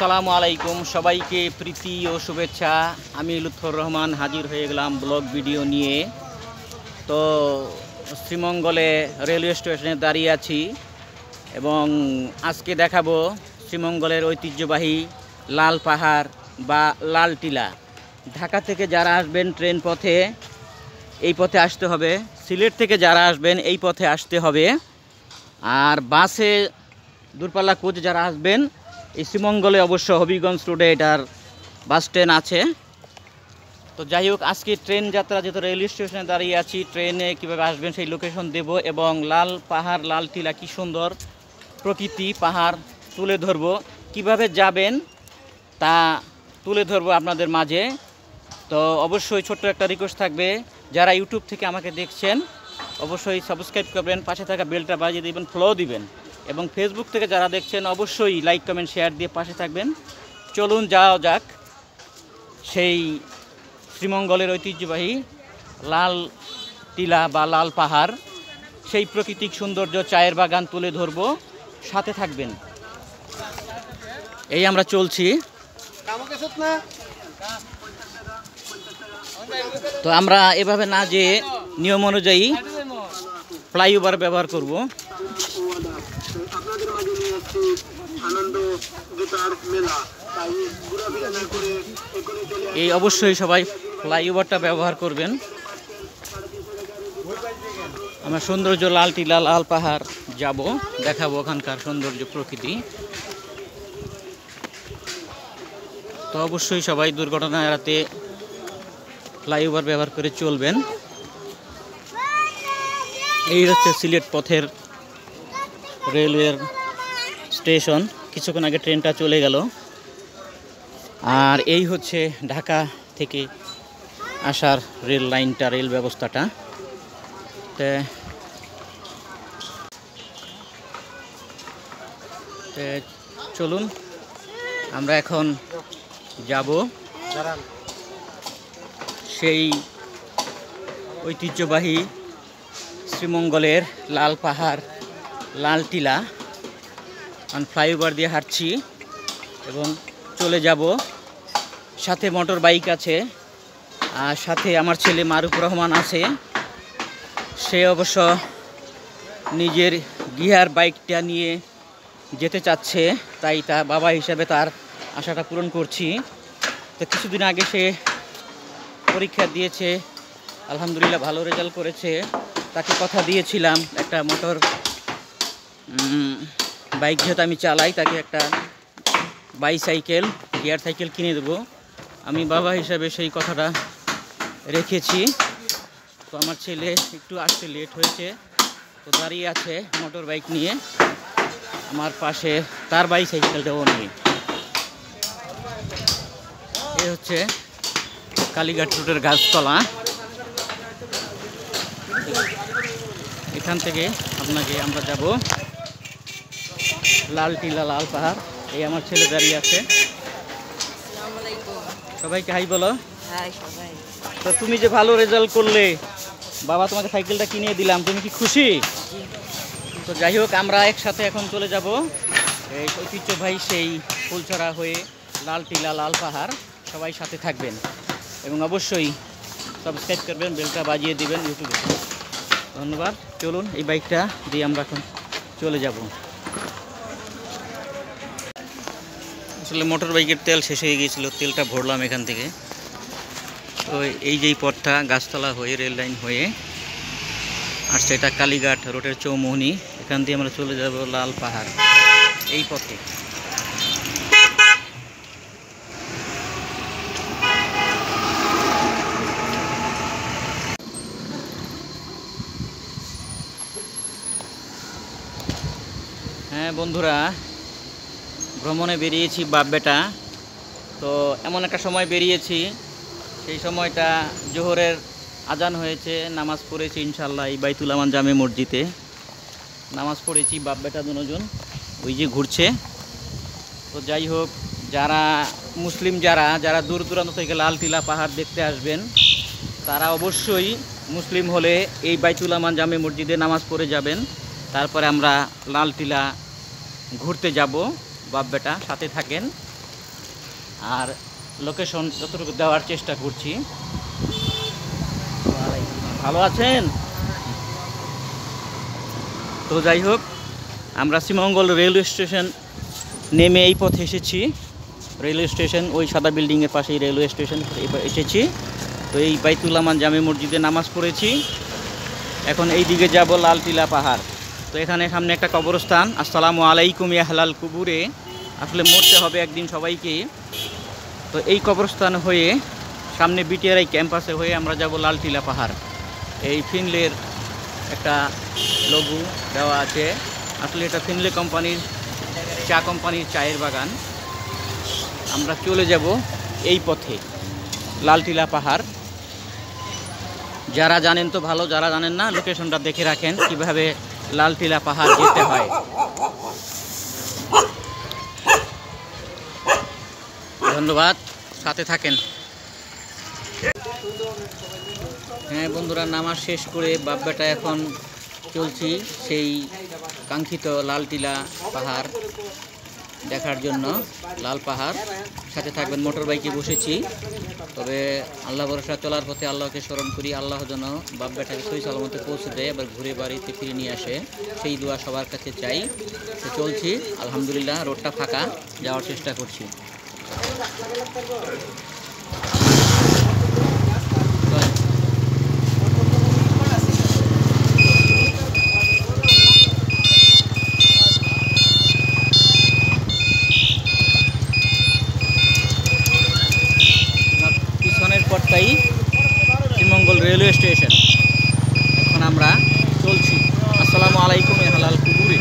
আসসালামু আলাইকুম সবাইকে প্রীতি ও শুভেচ্ছা। আমি লুৎফর রহমান হাজির হয়ে গেলাম ব্লগ ভিডিও নিয়ে। তো শ্রীমঙ্গলে রেলওয়ে স্টেশনে দাঁড়িয়ে আছি এবং আজকে দেখাবো শ্রীমঙ্গলের ঐতিহ্যবাহী লাল পাহাড় বা লাল টিলা। ঢাকা থেকে যারা আসবেন ট্রেন পথে এই পথে আসতে হবে, সিলেট থেকে যারা আসবেন এই পথে আসতে হবে, আর বাসে দূরপাল্লা কোচ যারা আসবেন এই শ্রীমঙ্গলে অবশ্য হবিগঞ্জ রোডে এটার বাস স্ট্যান্ড আছে। তো যাই হোক, আজকে ট্রেন যাত্রা যেহেতু রেলওয়ে স্টেশনে দাঁড়িয়ে আছি, ট্রেনে কীভাবে আসবেন সেই লোকেশন দেব এবং লাল পাহাড় লাল টিলা কী সুন্দর প্রকৃতি পাহাড় তুলে ধরবো, কিভাবে যাবেন তা তুলে ধরবো আপনাদের মাঝে। তো অবশ্যই ছোট্ট একটা রিকোয়েস্ট থাকবে, যারা ইউটিউব থেকে আমাকে দেখছেন অবশ্যই সাবস্ক্রাইব করবেন, পাশে থাকা বেলটা বাজিয়ে দিবেন, ফলো দিবেন, এবং ফেসবুক থেকে যারা দেখছেন অবশ্যই লাইক কমেন্ট শেয়ার দিয়ে পাশে থাকবেন। চলুন যাওয়া যাক সেই শ্রীমঙ্গলের ঐতিহ্যবাহী লাল টিলা বা লাল পাহাড়, সেই প্রাকৃতিক সৌন্দর্য চায়ের বাগান তুলে ধরব, সাথে থাকবেন। এই আমরা চলছি। তো আমরা এভাবে না যে নিয়ম অনুযায়ী ফ্লাইওভার ব্যবহার করব। এই অবশ্যই সবাই ফ্লাইওভারটা ব্যবহার করবেন। আমরা সৌন্দর্য লাল টিলা লাল পাহাড় যাব, দেখাবো ওখানকার সৌন্দর্য প্রকৃতি। তো অবশ্যই সবাই দুর্ঘটনা এড়াতে ফ্লাইওভার ব্যবহার করে চলবেন। এই হচ্ছে সিলেট পথের রেলওয়ের স্টেশন, কিছুক্ষণ আগে ট্রেনটা চলে গেল। আর এই হচ্ছে ঢাকা থেকে আসার রেল লাইনটা, রেল ব্যবস্থাটা। চলুন আমরা এখন যাব সেই ঐতিহ্যবাহী শ্রীমঙ্গলের লাল পাহাড় লাল টিলা। ফ্লাইওভার দিয়ে হাঁটছি এবং চলে যাব। সাথে মোটর বাইক আছে, আর সাথে আমার ছেলে মারুফুর রহমান আছে। সে অবশ্য নিজের গিয়ার বাইকটা নিয়ে যেতে চাচ্ছে, তাই তার বাবা হিসাবে তার আশাটা পূরণ করছি। তো কিছুদিন আগে সে পরীক্ষা দিয়েছে, আলহামদুলিল্লাহ ভালো রেজাল্ট করেছে। তাকে কথা দিয়েছিলাম একটা মোটর বাইক, যেহেতু আমি চালাই, তাকে একটা বাইসাইকেল গিয়ার সাইকেল কিনে দেবো। আমি বাবা হিসাবে সেই কথাটা রেখেছি। তো আমার ছেলে একটু আসতে লেট হয়েছে, তো দাঁড়িয়ে আছে মোটর বাইক নিয়ে আমার পাশে, তার বাইসাইকেলটাও নিয়ে। এ হচ্ছে কালীঘাট রোডের গাছতলা। এখান থেকে আমরা যাব লাল টিলা লাল পাহাড়। এই আমার ছেলে দাঁড়িয়ে আছে। সবাইকে হাই বলো। তো তুমি যে ভালো রেজাল্ট করলে, বাবা তোমাকে সাইকেলটা কিনে দিলাম, তুমি কি খুশি? তো যাই হোক, আমরা একসাথে এখন চলে যাব এই ঐতিহ্যবাহী সেই ফুলছড়া হয়ে লাল টিলা লাল পাহাড়। সবাই সাথে থাকবেন এবং অবশ্যই সাবস্ক্রাইব করবেন, বেলটা বাজিয়ে দিবেন ইউটিউবে। ধন্যবাদ। চলুন এই বাইকটা দিয়ে আমরা এখন চলে যাব। আসলে মোটর বাইকের তেল শেষ হয়ে গিয়েছিল, তেলটা ভরলাম এখান থেকে। তো এই যেই পথটা গাছতলা হয়ে রেল লাইন হয়ে আসছে, এটা কালীঘাট রোডের চৌমুহনী। এখান দিয়ে আমরা চলে যাব লাল পাহাড় এই পথে। হ্যাঁ বন্ধুরা, ভ্রমণে বেরিয়েছি বাপ বেটা। তো এমন একটা সময় বেরিয়েছি, সেই সময়টা জোহরের আজান হয়েছে, নামাজ পড়েছি ইনশাল্লাহ এই বাইতুল আমান জামে মসজিদে নামাজ পড়েছি বাপ বেটা দুজন, ওই যে ঘুরছে। তো যাই হোক, যারা মুসলিম যারা দূর দূরান্ত থেকে লাল টিলা পাহাড় দেখতে আসবেন, তারা অবশ্যই মুসলিম হলে এই বাইতুল আমান জামে মসজিদে নামাজ পড়ে যাবেন। তারপরে আমরা লাল টিলা ঘুরতে যাব বাপ বেটা, সাথে থাকেন। আর লোকেশন যতটুকু দেওয়ার চেষ্টা করছি। ভালো আছেন? তো যাই হোক, আমরা শ্রীমঙ্গল রেলওয়ে স্টেশন নেমে এই পথে এসেছি। রেলওয়ে স্টেশন ওই সাদা বিল্ডিংয়ের পাশেই রেলওয়ে স্টেশন এসেছি। তো এই বাইতুল আমান জামে মসজিদে নামাজ পড়েছি। এখন এই দিকে যাব লালটিলা পাহাড়। তো এখানে সামনে একটা কবরস্থান। আসসালামু আলাইকুম ইয়া আহলাল কুবুরে, আসলে মরতে হবে একদিন সবাইকে। তো এই কবরস্থান হয়ে সামনে বিটিআরআই ক্যাম্পাসে হয়ে আমরা যাব লালটিলা পাহাড়। এই ফিনলের একটা লোগো দেওয়া আছে, আসলে এটা ফিনলে কোম্পানির চা কোম্পানির চায়ের বাগান। আমরা চলে যাব এই পথে লালটিলা পাহাড়। যারা জানেন তো ভালো, যারা জানেন না লোকেশনটা দেখে রাখেন কিভাবে লালটিলা পাহাড় যেতে হয়। ধন্যবাদ, সাথে থাকেন। হ্যাঁ বন্ধুরা, নামাজ শেষ করে বাপ বেটা এখন চলছি সেই কাঙ্ক্ষিত লালটিলা পাহাড় দেখার জন্য। লাল পাহাড়, সাথে থাকবেন। মোটর বাইকে বসেছি, তবে আল্লাহ ভরসা চলার পথে আল্লাহকে স্মরণ করি। আল্লাহ যেন বাপ বেটাকে সহি সালামতে পৌঁছে দেয়, এবার ঘুরে বাড়িতে ফিরে নিয়ে আসে, সেই দোয়া সবার কাছে চাই। তো চলছি, আলহামদুলিল্লাহ রোডটা ফাঁকা, যাওয়ার চেষ্টা করছি। পিছনের পথটাই শ্রীমঙ্গল রেলওয়ে স্টেশন। এখন আমরা চলছি। আসসালামু আলাইকুম ইয়া আহলাল কুবুরে।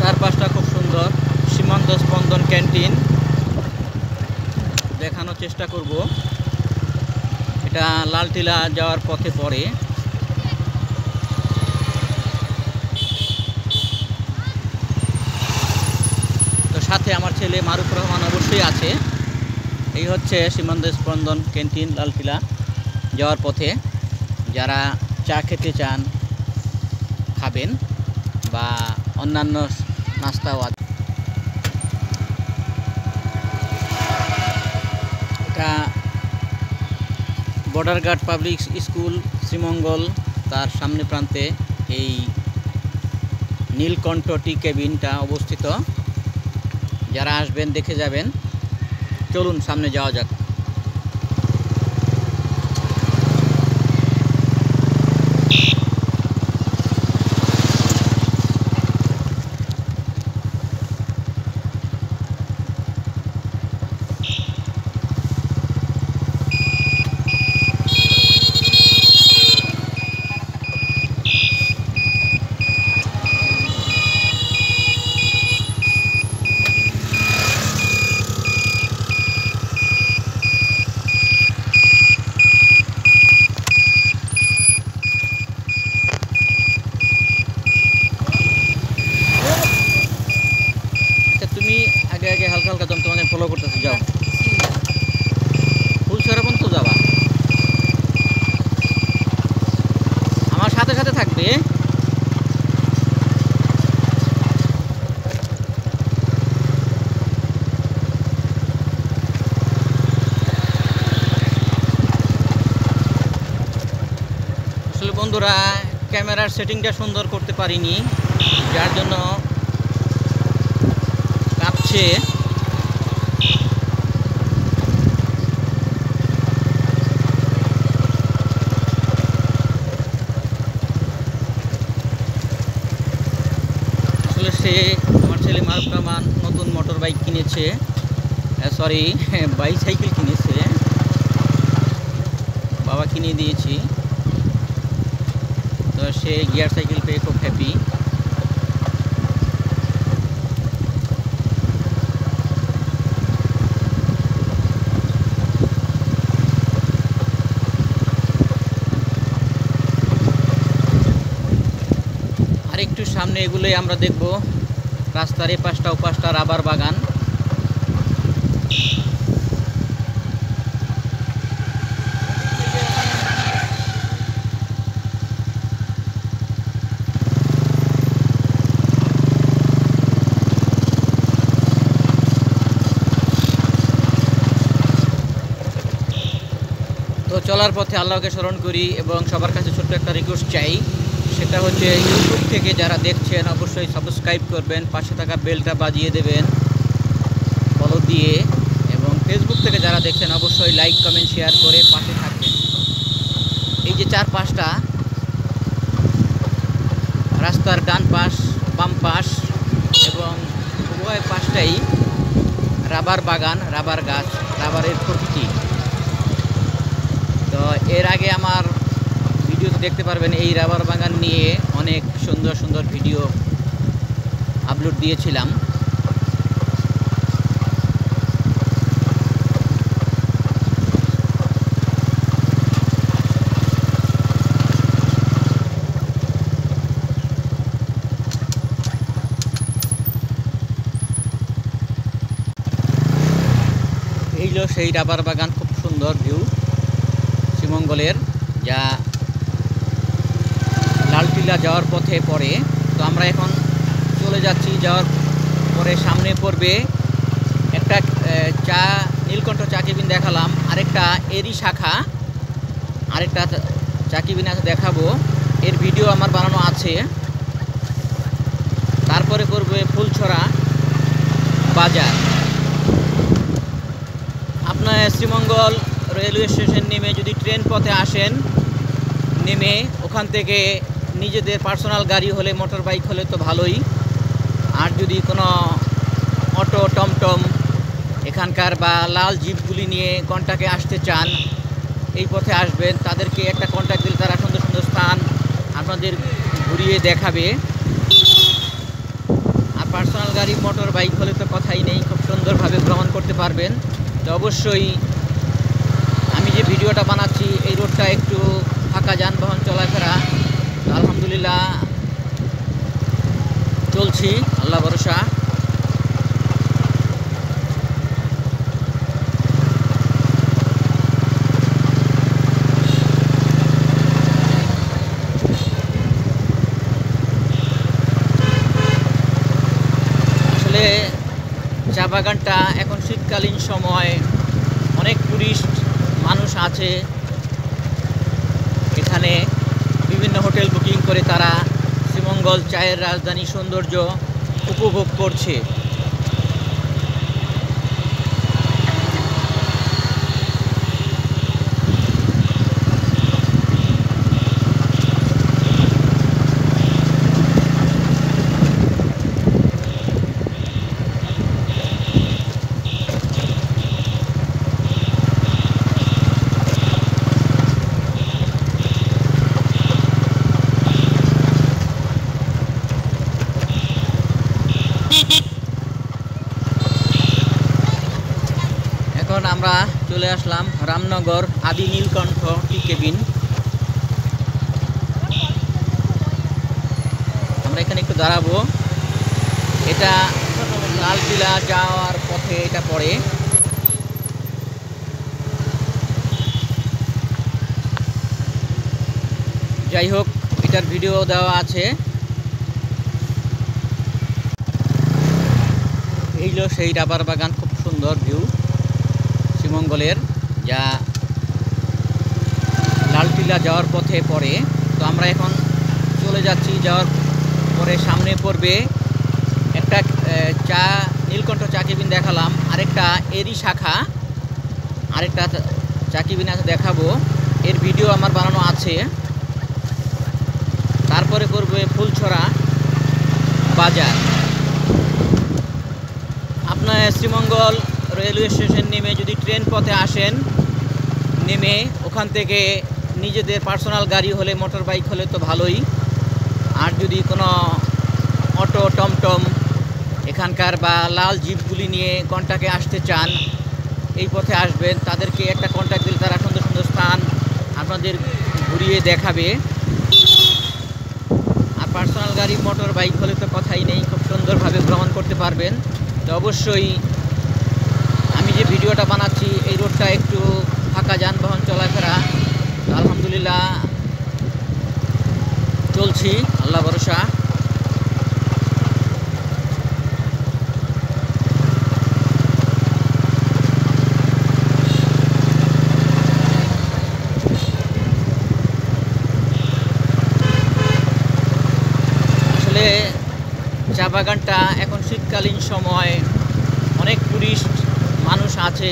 চারপাশটা খুব সুন্দর। সীমান্ত স্পন্দন ক্যান্টিন দেখানোর চেষ্টা করব। এটা লালটিলা যাওয়ার পথে পড়ে। তো সাথে আমার ছেলে মারুফুর রহমান অবশ্যই আছে। এই হচ্ছে সীমান্ত স্পন্দন ক্যান্টিন লালটিলা যাওয়ার পথে। যারা চা খেতে চান, খাবেন, বা অন্যান্য নাস্তাও আছে। এটা border guard public school Sreemangal, তার সামনে প্রান্তে এই নীলকণ্ঠ টি কেবিনটা অবস্থিত। যারা আসবেন দেখে যাবেন। চলুন সামনে যাওয়া যাক। আগে হালকা হালকা তোমাকে ফলো করতেছে, যাও ফুলছড়া পর্যন্ত যাবা, আমার সাথে সাথে থাকবে। আসলে বন্ধুরা ক্যামেরার সেটিংটা সুন্দর করতে পারিনি, যার জন্য কাঁপছে। আমার ছেলে মারুফুর রহমান নতুন মোটর বাইক কিনেছে, সরি বাইসাইকেল কিনেছে, বাবা কিনে দিয়েছি। তো সে গিয়ার সাইকেল পেয়ে খুব হ্যাপি। আর একটু সামনে এগুলোই আমরা দেখব রাস্তার এই পাশটা ও পাশটা রাবার বাগান। তো চলার পথে আল্লাহকে স্মরণ করি এবং সবার কাছে ছোট্ট একটা রিকোয়েস্ট চাই, সেটা হচ্ছে ইউটিউব থেকে যারা দেখছেন অবশ্যই সাবস্ক্রাইব করবেন, পাশে থাকা বেলটা বাজিয়ে দেবেন ফলো দিয়ে, এবং ফেসবুক থেকে যারা দেখছেন অবশ্যই লাইক কমেন্ট শেয়ার করে পাশে থাকবেন। এই যে চার পাশটা রাস্তার ডান পাশ বাম পাশ এবং উভয় পাশটাই রাবার বাগান, রাবার গাছ, রাবারের প্রকৃতি। তো এর আগে আমার ভিডিওতে দেখতে পারবেন এই রাবার বাগান নিয়ে অনেক সুন্দর সুন্দর ভিডিও আপলোড দিয়েছিলাম। এই হলো সেই রাবার বাগান, খুব সুন্দর ভিউ শ্রীমঙ্গলের, যা লালটিলা যাওয়ার পথে পড়ে। তো আমরা এখন চলে যাচ্ছি, যাওয়ার পরে সামনে পড়বে একটা নীলকণ্ঠ চা কেবিন দেখালাম, আরেকটা এরই শাখা, আরেকটা চা কেবিন আছে দেখাবো, এর ভিডিও আমার বানানো আছে। তারপরে করবে ফুলছড়া বাজার। আপনার শ্রীমঙ্গল রেলওয়ে স্টেশন নেমে যদি ট্রেন পথে আসেন, নেমে ওখান থেকে নিজেদের পার্সোনাল গাড়ি হলে, মোটর বাইক হলে তো ভালোই, আর যদি কোনো অটো টমটম এখানকার বা লাল জিপগুলি নিয়ে কন্টাকে আসতে চান, এই পথে আসবেন, তাদেরকে একটা কন্ট্যাক্ট দিলে তারা সুন্দর সুন্দর স্থান আপনাদের ঘুরিয়ে দেখাবে। আর পার্সোনাল গাড়ি মোটর বাইক হলে তো কথাই নেই, খুব সুন্দরভাবে ভ্রমণ করতে পারবেন। তো অবশ্যই আমি যে ভিডিওটা বানাচ্ছি এই রোডটা একটু ফাঁকা, যানবাহন চলাফেরা, আলহামদুলিল্লাহ চলছি, আল্লাহ ভরসা। আসলে চা বাগানটা এখন শীতকালীন সময়, অনেক টুরিস্ট মানুষ আছে এখানে, বিভিন্ন হোটেল বুকিং করে তারা শ্রীমঙ্গল চায়ের রাজধানী সৌন্দর্য উপভোগ করছে। এখন আমরা চলে আসলাম রামনগর আদি নীলকণ্ঠ টি কেবিন। আমরা এখানে একটু দাঁড়াবো, এটা লালটিলা যাওয়ার পথে এটা পড়ে। যাই হোক, এটার ভিডিও দেওয়া আছে। এই হলো সেই রাবার বাগান, খুব সুন্দর ভিউ শ্রীমঙ্গলের, যা লালটিলা যাওয়ার পথে পড়ে। তো আমরা এখন চলে যাচ্ছি, যাওয়ার পরে সামনে পড়বে একটা নীলকণ্ঠ চা কেবিন দেখালাম, আরেকটা এরই শাখা, আরেকটা চা কেবিন আছে দেখাবো, এর ভিডিও আমার বানানো আছে। তারপরে করবে ফুলছড়া বাজার। আপনার শ্রীমঙ্গল রেলওয়ে স্টেশন নেমে যদি ট্রেন পথে আসেন, নেমে ওখান থেকে নিজেদের পার্সোনাল গাড়ি হলে, মোটর বাইক হলে তো ভালোই, আর যদি কোনো অটো টমটম এখানকার বা লাল জিপগুলি নিয়ে কন্টাকে আসতে চান, এই পথে আসবেন, তাদেরকে একটা কন্ট্যাক্ট দিলে তারা সুন্দর সুন্দর স্থান আপনাদের ঘুরিয়ে দেখাবে। আর পার্সোনাল গাড়ি মোটর বাইক হলে তো কথাই নেই, খুব সুন্দরভাবে ভ্রমণ করতে পারবেন। তো অবশ্যই আমি যে ভিডিওটা বানাচ্ছি এই রোডটা একটু ফাঁকা, যানবাহন চলাফেরা। আলহামদুলিল্লাহ চলছি, আল্লাহ ভরসা। আসলে চা বাগানটা এখন শীতকালীন সময়, অনেক টুরিস্ট মানুষ আছে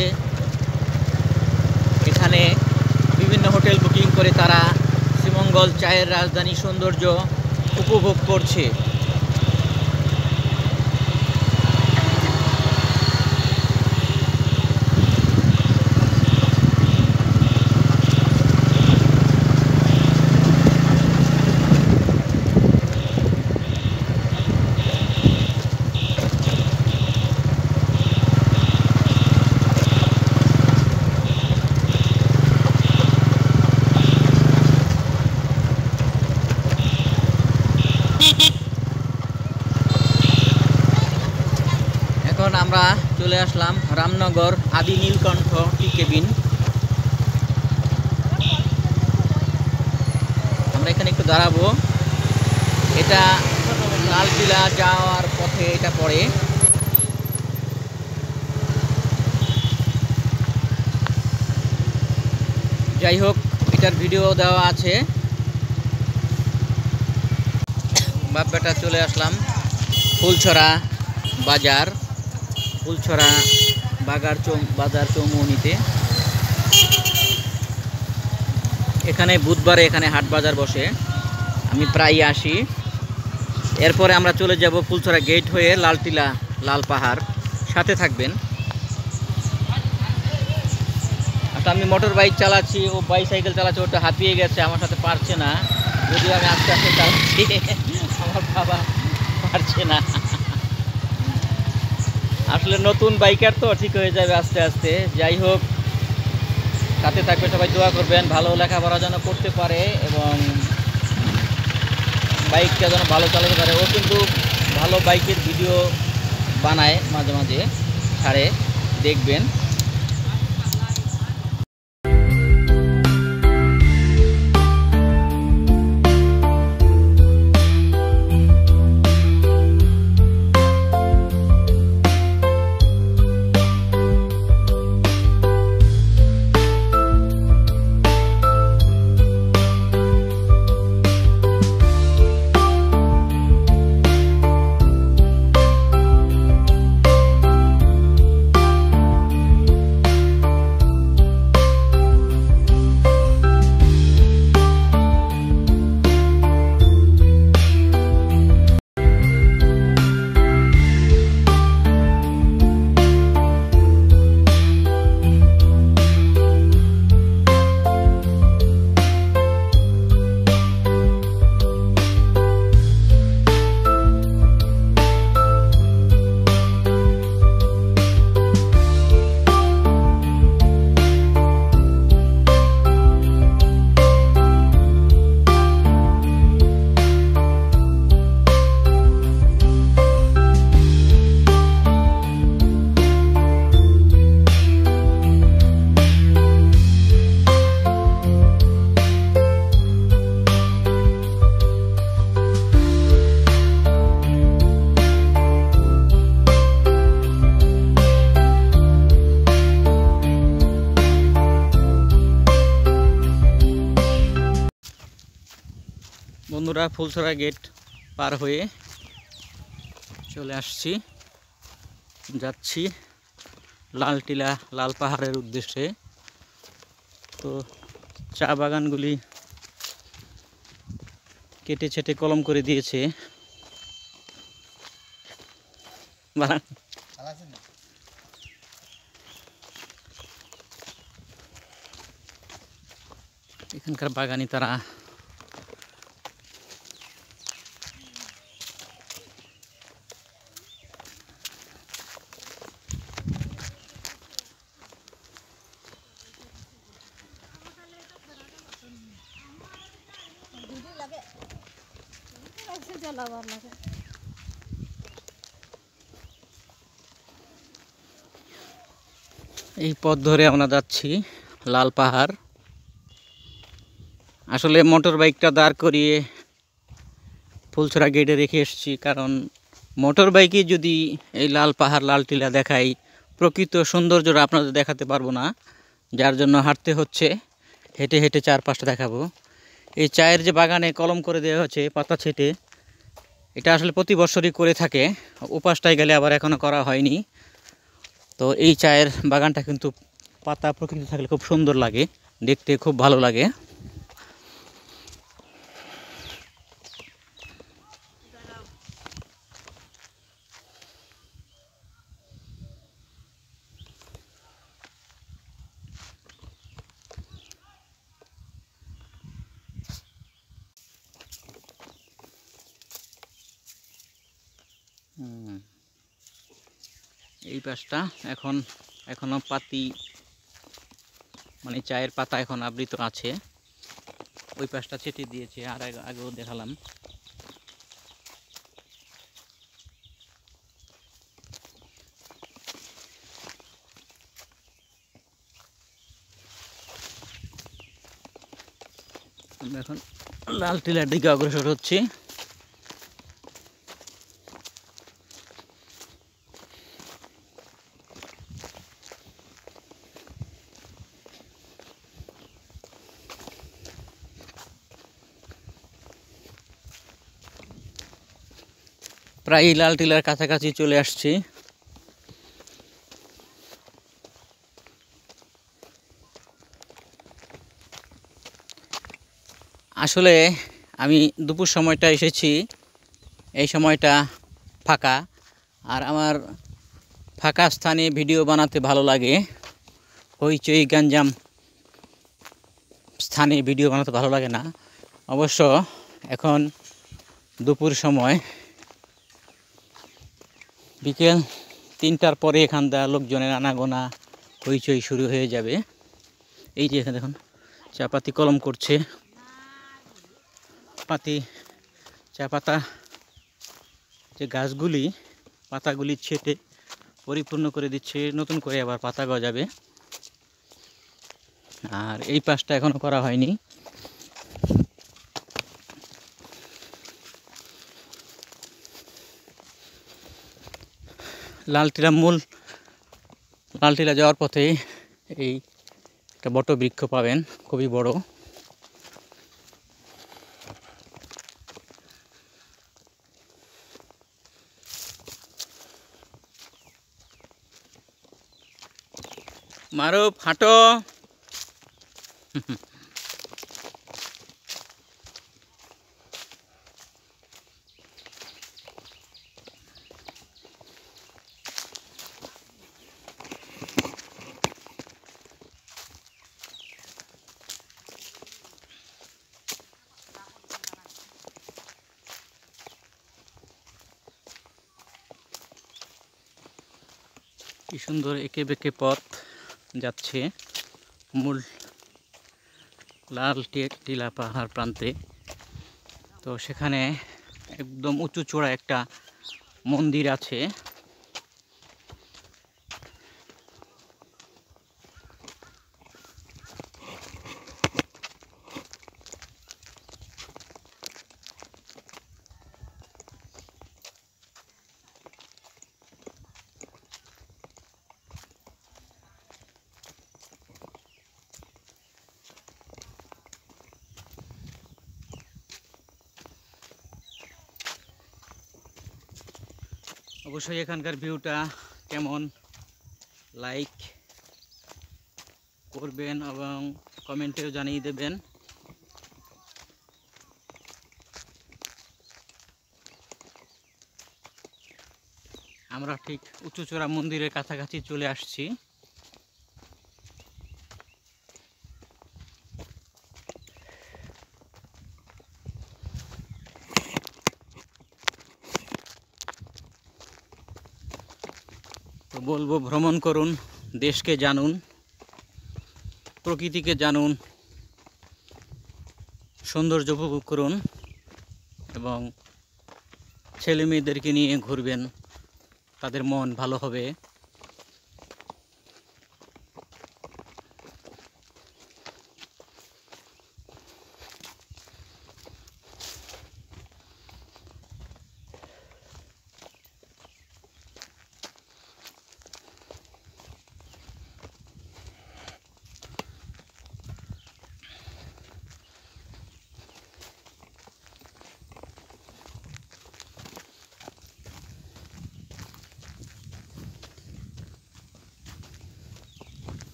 এখানে, বিভিন্ন হোটেল বুকিং করে তারা শ্রীমঙ্গল চায়ের রাজধানী সৌন্দর্য উপভোগ করছে। এখন আমরা চলে আসলাম রামনগর আদি নীলকণ্ঠ টি কেবিন। আমরা এখানে একটু দাঁড়াবো। এটা লালকিল্লা যাওয়ার পথে এটা পড়ে। যাই হোক, এটার ভিডিও দেওয়া আছে। বাপ্পাটা চলে আসলাম ফুলছড়া বাজার, ফুলছড়া বাজার চৌমুহনীতে। এখানে বুধবারে এখানে হাট বাজার বসে, আমি প্রায় আসি। এরপরে আমরা চলে যাব ফুলছড়া গেট হয়ে লালটিলা, লাল পাহাড়। সাথে থাকবেন। আচ্ছা, আমি মোটর বাইক চালাচ্ছি, ও বাইসাইকেল চালাচ্ছে, ওটা হাঁপিয়ে গেছে, আমার সাথে পারছে না। যদিও আমি আস্তে আস্তে চালাচ্ছি, আমার বাবা পারছে না। আসলে নতুন বাইকার তো, ঠিক হয়ে যাবে আস্তে আস্তে। যাই হোক, সাথে থাকবে, সবাই দোয়া করবেন ভালো লেখাপড়া যেন করতে পারে এবং বাইকটা যেন ভালো চালাতে পারে। ও কিন্তু ভালো বাইকের ভিডিও বানায়, মাঝে মাঝে ছাড়ে, দেখবেন। বন্ধুরা, ফুলছড়া গেট পার হয়ে চলে আসছি, যাচ্ছি লালটিলা, লাল পাহাড়ের উদ্দেশ্যে। তো চা বাগানগুলি কেটে ছেটে কলম করে দিয়েছে। এখানকার বাগানি তারা এই পথ ধরে আমরা যাচ্ছি লাল পাহাড়। আসলে মোটর বাইকটা দাঁড় করিয়ে ফুলছড়া গেটে রেখে এসেছি, কারণ মোটর বাইকে যদি এই লাল পাহাড় লাল টিলা দেখাই, প্রকৃত সৌন্দর্যটা আপনাদের দেখাতে পারবো না, যার জন্য হাঁটতে হচ্ছে, হেঁটে হেঁটে চারপাশটা দেখাবো। এই চায়ের যে বাগানে কলম করে দেওয়া হচ্ছে পাতা ছেটে, এটা আসলে প্রতি বছরই করে থাকে, উপাসটায় গেলে আবার এখনও করা হয়নি। তো এই চায়ের বাগানটা কিন্তু পাতা প্রকৃতি থাকলে খুব সুন্দর লাগে, দেখতে খুব ভালো লাগে। এই পাশটা এখনো পাতি মানে চায়ের পাতা এখন আবৃত আছে। ওই পাশটা ছেটে দিয়েছে, আর আগেও দেখালাম। আমরা এখন লাল টিলার দিকে অগ্রসর হচ্ছি। প্রায় লাল টিলার কাছাকাছি চলে আসছি। আসলে আমি দুপুর সময়টা এসেছি, এই সময়টা ফাঁকা, আর আমার ফাঁকা স্থানে ভিডিও বানাতে ভালো লাগে। হইচই গ্যাঞ্জাম স্থানে ভিডিও বানাতে ভালো লাগে না। অবশ্য এখন দুপুর সময়, বিকেল 3টার পরে এখানটা লোকজনের আনাগোনা হইচই শুরু হয়ে যাবে। এই যে এখানে দেখুন চা পাতি কলম করছে, চা পাতা যে গাছগুলি পাতাগুলি ছেটে পরিপূর্ণ করে দিচ্ছে, নতুন করে আবার পাতা গজাবে। আর এই পাশটা এখনো করা হয়নি। লালটিলা যাওয়ার পথে এই একটা বট বৃক্ষ পাবেন, খুবই বড়। মারুফ হাঁটো। কি সুন্দর এঁকে বেঁকে পথ যাচ্ছে মূল লাল টিলা পাহাড় প্রান্তে। তো সেখানে একদম উঁচু চূড়া একটা মন্দির আছে। অবশ্যই এখানকার ভিউটা কেমন লাইক করবেন এবং কমেন্টেও জানিয়ে দেবেন। আমরা ঠিক উঁচুচূড়া মন্দিরের কাছাকাছি চলে আসছি। তো বলবো ভ্রমণ করুন, দেশকে জানুন, প্রকৃতিকে জানুন, সৌন্দর্য উপভোগ করুন এবং ছেলে মেয়েদেরকে নিয়ে ঘুরবেন, তাদের মন ভালো হবে।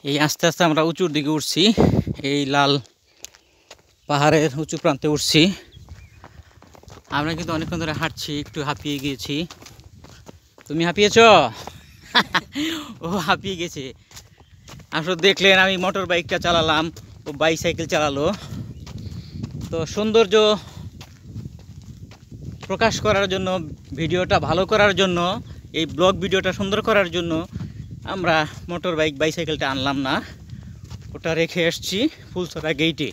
এই আস্তে আস্তে আমরা উঁচুর দিকে উঠছি, এই লাল পাহাড়ের উঁচু প্রান্তে উঠছি। আমরা কিন্তু অনেকক্ষণ ধরে হাঁটছি, একটু হাঁপিয়ে গিয়েছি। তুমি হাঁপিয়েছ? ও হাঁপিয়ে গেছে। আসলে দেখলেন আমি মোটর বাইকটা চালালাম, ও বাইসাইকেল চালালো। তো সৌন্দর্য প্রকাশ করার জন্য, ভিডিওটা ভালো করার জন্য, এই ব্লগ ভিডিওটা সুন্দর করার জন্য আমরা মোটর বাইক বাইসাইকেলটা আনলাম না, ওটা রেখে এসছি ফুলছড়া গেইটে।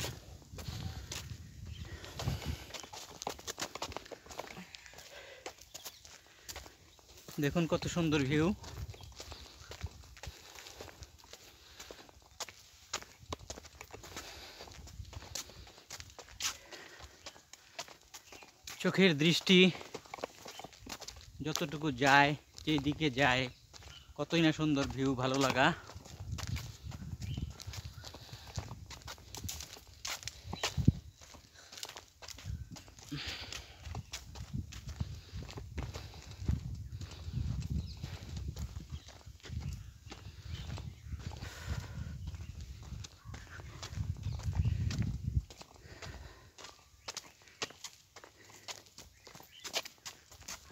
দেখুন কত সুন্দর ভিউ। চোখের দৃষ্টি যতটুকু যায়, যেদিকে যায়, কতই না সুন্দর ভিউ, ভালো লাগা।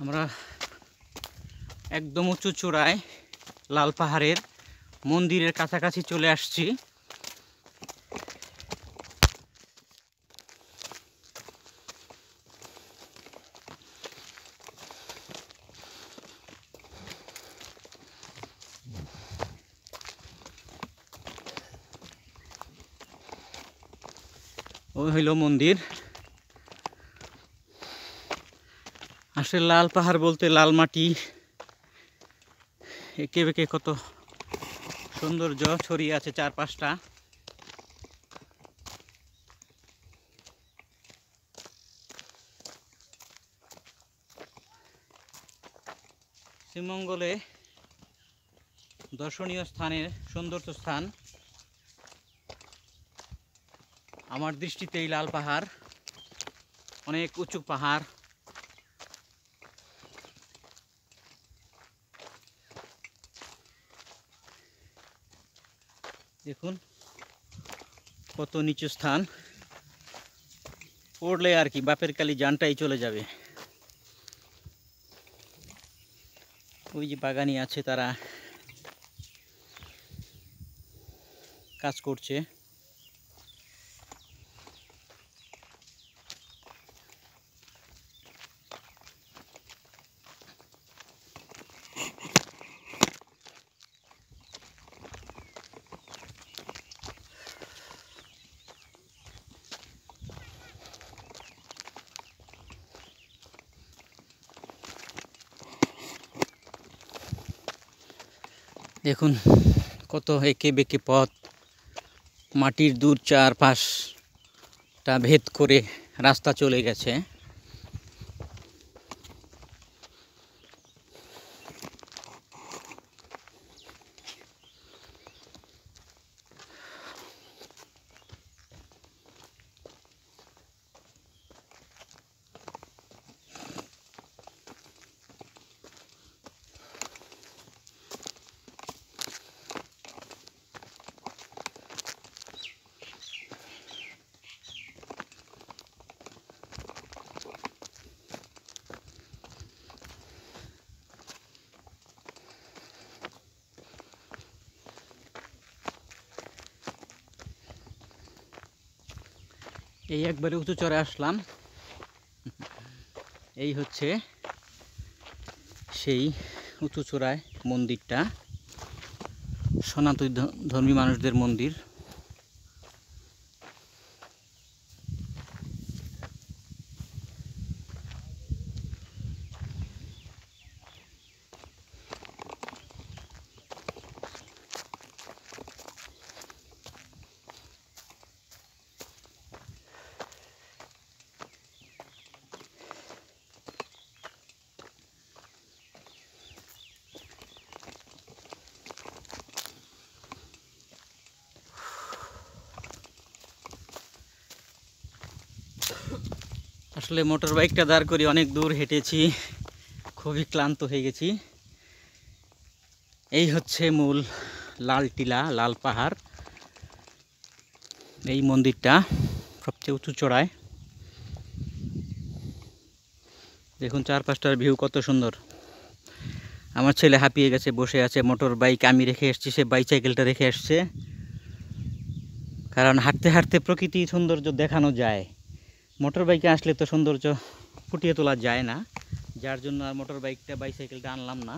আমরা একদম উঁচু চূড়ায় লাল পাহাড়ের মন্দিরের কাছাকাছি চলে আসছি। ওই হইল মন্দির। আসলে লাল পাহাড় বলতে লাল মাটি, একে বেঁকে কত সৌন্দর্য ছড়িয়ে আছে চারপাশটা। শ্রীমঙ্গলে দর্শনীয় স্থানের সৌন্দর্য স্থান আমার দৃষ্টিতে এই লাল পাহাড়, অনেক উঁচু পাহাড়। দেখুন কত নিচু স্থান, পড়লে আর কি বাপের কালি জানটাই চলে যাবে। ওই যে বাগানি আছে, তারা কাজ করছে। দেখুন কত এঁকে বেঁকে পথ, মাটির দূর চারপাশটা ভেদ করে রাস্তা চলে গেছে। এই একবারে উঁচু চড়ে আসলাম। এই হচ্ছে সেই উঁচু চূড়ায় মন্দিরটা। সনাতনী ধর্মী মানুষদের মন্দির। আসলে মোটর বাইকটা দাঁড় করে অনেক দূর হেঁটেছি, খুবই ক্লান্ত হয়ে গেছি। এই হচ্ছে মূল লাল টিলা, লাল পাহাড়। এই মন্দিরটা সবচেয়ে উঁচু চড়ায়। দেখুন চারপাশটার ভিউ কত সুন্দর। আমার ছেলে হাঁপিয়ে গেছে, বসে আছে। মোটর বাইক আমি রেখে এসেছি, সে বাইসাইকেলটা রেখে আসছে। কারণ হাঁটতে হাঁটতে প্রকৃতির সৌন্দর্য দেখানো যায়, মোটর বাইকে আসলে তো সৌন্দর্য ফুটিয়ে তোলা যায় না। যার জন্য আর মোটর বাইকটা বাইসাইকেলটা আনলাম না।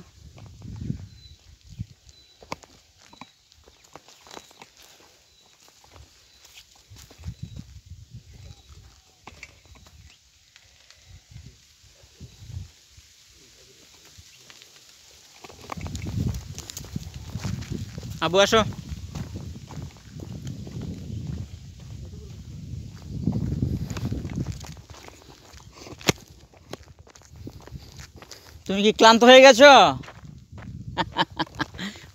আবু আসো। তুমি কি ক্লান্ত হয়ে গেছো?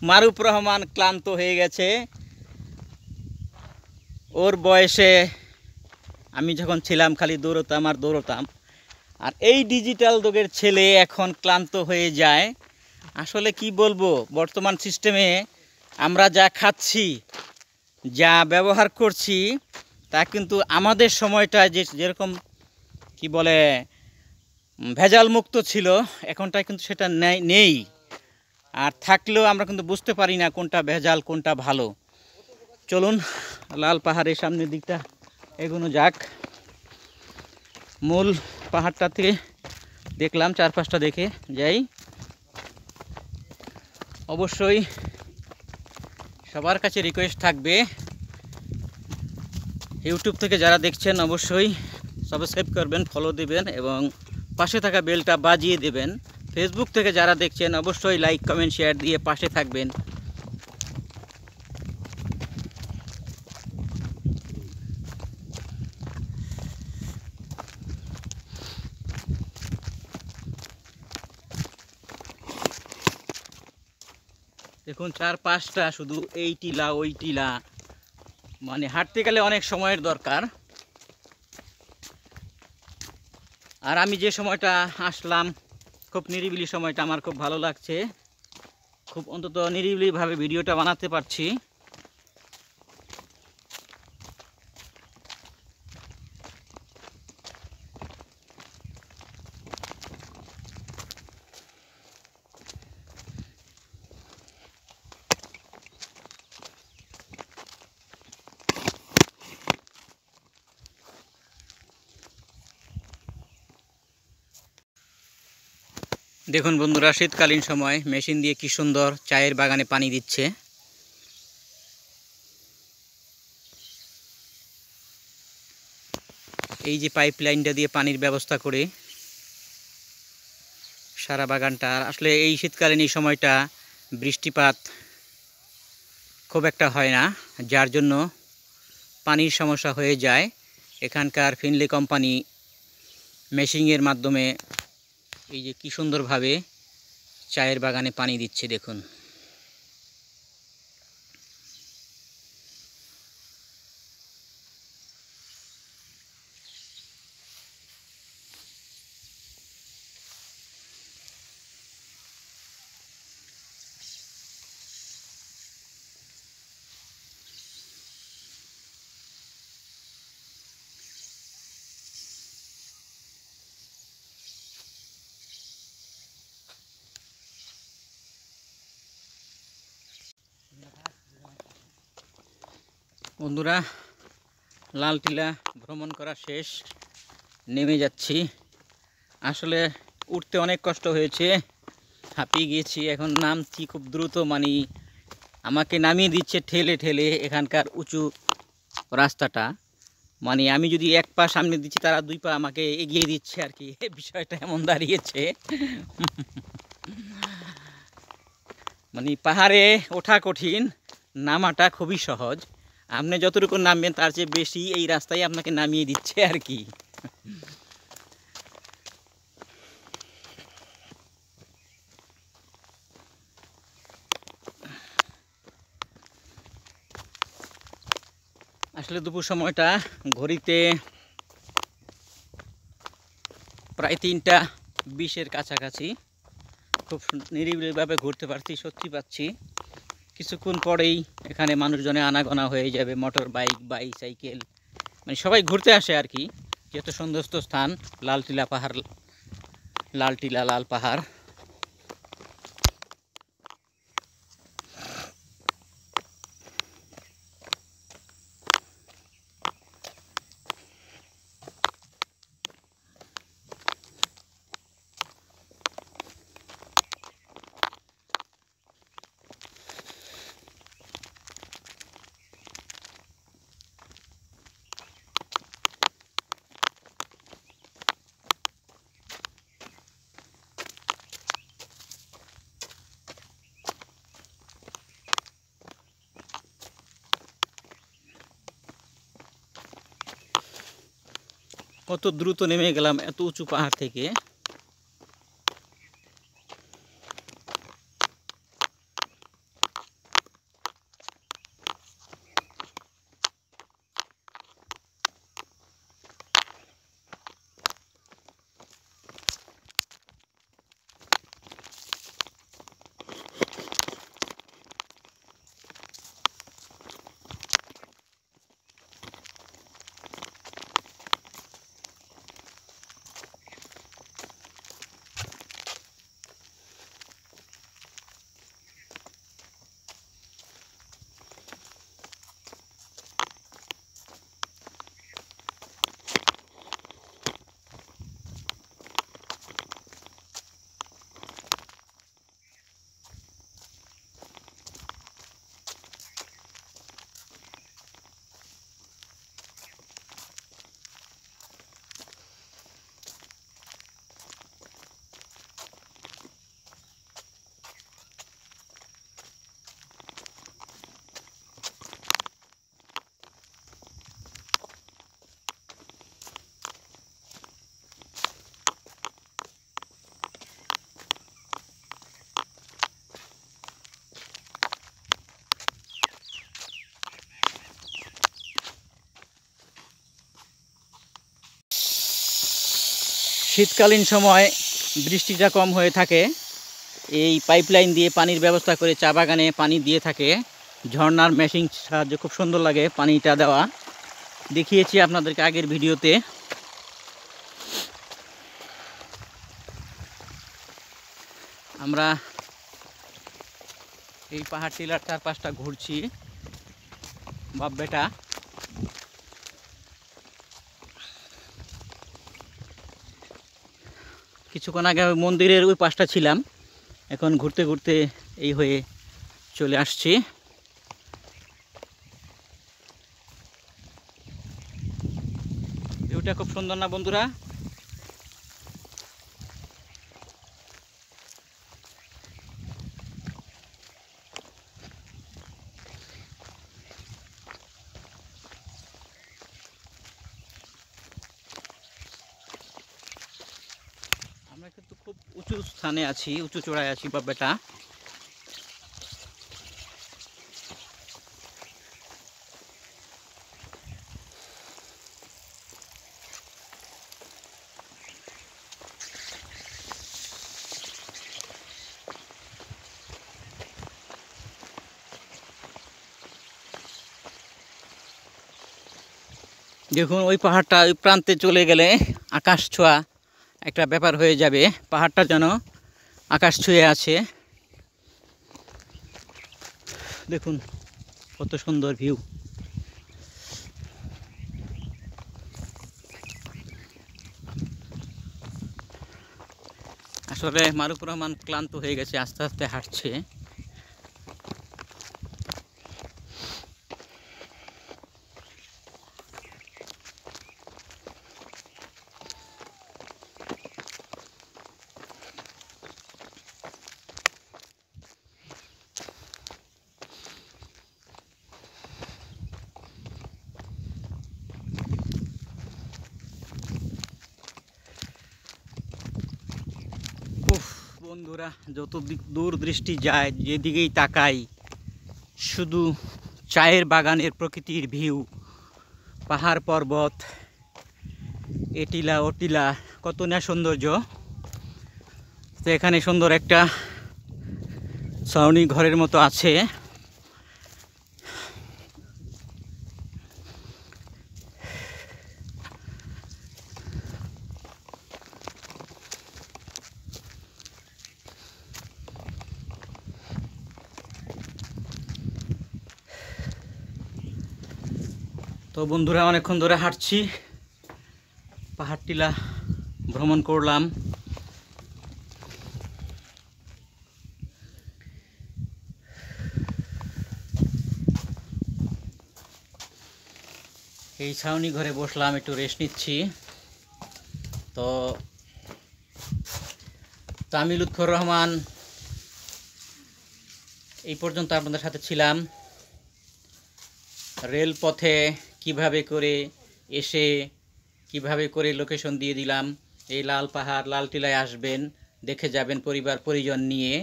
মারুফ রহমান ক্লান্ত হয়ে গেছে। ওর বয়সে আমি যখন ছিলাম খালি দৌড়তাম আর দৌড়তাম, আর এই ডিজিটাল যুগের ছেলে এখন ক্লান্ত হয়ে যায়। আসলে কি বলবো, বর্তমান সিস্টেমে আমরা যা খাচ্ছি, যা ব্যবহার করছি, তা কিন্তু আমাদের সময়টা যেরকম কি বলে ভেজাল মুক্ত ছিল, এখনটায় কিন্তু সেটা নেই। আর থাকলেও আমরা কিন্তু বুঝতে পারি না কোনটা ভেজাল কোনটা ভালো। চলুন লাল পাহাড়ের সামনের দিকটা এগোনো যাক। মূল পাহাড়টা থেকে দেখলাম, চারপাশটা দেখে যাই। অবশ্যই সবার কাছে রিকোয়েস্ট থাকবে, ইউটিউব থেকে যারা দেখছেন অবশ্যই সাবস্ক্রাইব করবেন, ফলো দিবেন এবং পাশে থাকা বেলটা বাজিয়ে দেবেন। ফেসবুক থেকে যারা দেখছেন অবশ্যই লাইক কমেন্ট শেয়ার দিয়ে পাশে থাকবেন। দেখুন চারপাশটা শুধু এই টিলা ওই টিলা, মানে হাঁটতে গেলে অনেক সময়ের দরকার। আর আমি যে সময়টা আসলাম খুব নিরিবিলি সময়টা, আমার খুব ভালো লাগছে। খুব অন্তত নিরিবিলিভাবে ভিডিওটা বানাতে পারছি। দেখুন বন্ধুরা, শীতকালীন সময় মেশিন দিয়ে কি সুন্দর চায়ের বাগানে পানি দিচ্ছে। এই যে পাইপ লাইনটা দিয়ে পানির ব্যবস্থা করে সারা বাগানটা। আসলে এই শীতকালীন এই সময়টা বৃষ্টিপাত খুব একটা হয় না, যার জন্য পানির সমস্যা হয়ে যায়। এখানকার ফিনলে কোম্পানি মেশিনের মাধ্যমে এই যে কি সুন্দরভাবে চায়ের বাগানে পানি দিচ্ছে দেখুন। বন্ধুরা, লাল টিলা ভ্রমণ করা শেষ, নেমে যাচ্ছি। আসলে উঠতে অনেক কষ্ট হয়েছে, হাঁপিয়ে গিয়েছি। এখন নামছি খুব দ্রুত, মানে আমাকে নামিয়ে দিচ্ছে ঠেলে ঠেলে এখানকার উঁচু রাস্তাটা। মানে আমি যদি এক পা সামনে দিচ্ছি, তারা 2 পা আমাকে এগিয়ে দিচ্ছে আর কি। বিষয়টা এমন দাঁড়িয়েছে। মানে পাহাড়ে ওঠা কঠিন, নামাটা খুবই সহজ। আপনি যতটুকু নামবেন তার চেয়ে বেশি এই রাস্তায় আপনাকে নামিয়ে দিচ্ছে আর কি। আসলে দুপুর সময়টা ঘড়িতে প্রায় 3টা 20-এর কাছাকাছি। খুব নিরিবিলিভাবে ঘুরতে পারছি, সত্যি পাচ্ছি। কিছুক্ষণ পরেই এখানে মানুষজনে আনাগোনা হয়ে যাবে, মোটর বাইক, বাইসাইকেল, মানে সবাই ঘুরতে আসে আর কি। যত সুন্দর স্থান, লালটিলা পাহাড়, লালটিলা লাল পাহাড়। কত দ্রুত নেমে গেলাম এত উঁচু পাহাড় থেকে। শীতকালীন সময় বৃষ্টিটা কম হয়ে থাকে, এই পাইপলাইন দিয়ে পানির ব্যবস্থা করে চা বাগানে পানি দিয়ে থাকে। ঝর্ণার মেশিন সাহায্যে খুব সুন্দর লাগে পানিটা দেওয়া, দেখিয়েছি আপনাদেরকে আগের ভিডিওতে। আমরা এই পাহাড় টিলার 4-5টা ঘুরছি বাপ বেটা। কিছুক্ষণ আগে মন্দিরের ওই পাশটা ছিলাম, এখন ঘুরতে ঘুরতে এই হয়ে চলে আসছি। ভিউটা খুব সুন্দর না বন্ধুরা? আমরা কিন্তু খুব উঁচু স্থানে আছি, উঁচু চূড়ায় আছি বাপ বেটা। দেখুন ওই পাহাড়টা ওই প্রান্তে চলে গেলে আকাশ ছোঁয়া একটা ব্যাপার হয়ে যাবে। পাহাড়টা যেন আকাশ ছুঁয়ে আছে। দেখুন কত সুন্দর ভিউ। আসলে মারুফুর রহমান ক্লান্ত হয়ে গেছে, আস্তে আস্তে হাঁটছে। বন্ধুরা, যত দূর দৃষ্টি যায় যেদিকেই তাকাই শুধু চায়ের বাগানের প্রকৃতির ভিউ, পাহাড় পর্বত, এটিলা ওটিলা, কত না সৌন্দর্য। তো এখানে সুন্দর একটা ছাউনি ঘরের মতো আছে। তো বন্ধুরা, অনেকক্ষণ ধরে হাঁটছি, পাহাড় টিলা ভ্রমণ করলাম। এই ছাউনি ঘরে বসলাম, একটু রেস্ট নিচ্ছি। তো আমি লুৎফর রহমান এই পর্যন্ত আপনাদের সাথে ছিলাম। রেলপথে কিভাবে করে এসে কিভাবে করে লোকেশন দিয়ে দিলাম। এই লাল পাহাড়, লাল টিলায় আসবেন, দেখে যাবেন পরিবার পরিজন নিয়ে।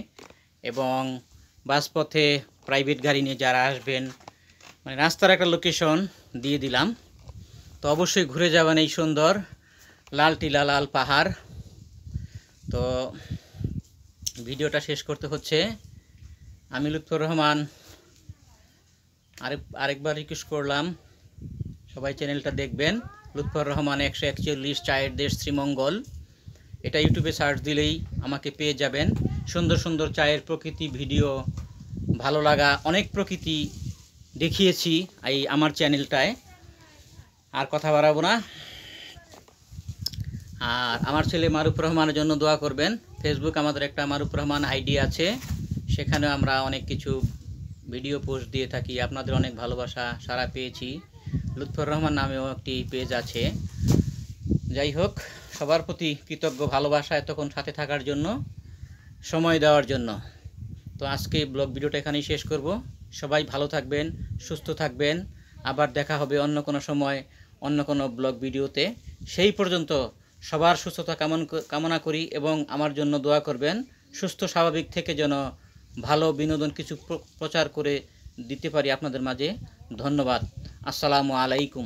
এবং বাসপথে প্রাইভেট গাড়ি নিয়ে যারা আসবেন, মানে রাস্তার একটা লোকেশন দিয়ে দিলাম। তো অবশ্যই ঘুরে যাবেন এই সুন্দর লাল টিলা, লাল পাহাড়। তো ভিডিওটা শেষ করতে হচ্ছে। আমি লুৎফর রহমান আরেকবার রিকোয়েস্ট করলাম, সবাই চ্যানেলটা দেখবেন। লুৎফর রহমান 141 চায়ের দেশ শ্রীমঙ্গল, এটা ইউটিউবে সার্চ দিলেই আমাকে পেয়ে যাবেন। সুন্দর সুন্দর চায়ের প্রকৃতি ভিডিও, ভালো লাগা অনেক প্রকৃতি দেখিয়েছি এই আমার চ্যানেলটায়। আর কথা বাড়াবো না। আর আমার ছেলে মারুফ রহমানের জন্য দোয়া করবেন। ফেসবুক আমাদের একটা মারুফ রহমান আইডি আছে, সেখানেও আমরা অনেক কিছু ভিডিও পোস্ট দিয়ে থাকি। আপনাদের অনেক ভালোবাসা সাড়া পেয়েছি। লুৎফর রহমান নামেও একটি পেজ আছে। যাই হোক, সবার প্রতি কৃতজ্ঞ, ভালোবাসা এতক্ষণ সাথে থাকার জন্য, সময় দেওয়ার জন্য। তো আজকে ব্লগ ভিডিওটা এখানেই শেষ করব। সবাই ভালো থাকবেন, সুস্থ থাকবেন। আবার দেখা হবে অন্য কোনো সময়, অন্য কোনো ব্লগ ভিডিওতে। সেই পর্যন্ত সবার সুস্থতা কামনা করি এবং আমার জন্য দোয়া করবেন। সুস্থ স্বাভাবিক থেকে যেন ভালো বিনোদন কিছু প্রচার করে দিতে পারি আপনাদের মাঝে। ধন্যবাদ। আসসালামু আলাইকুম।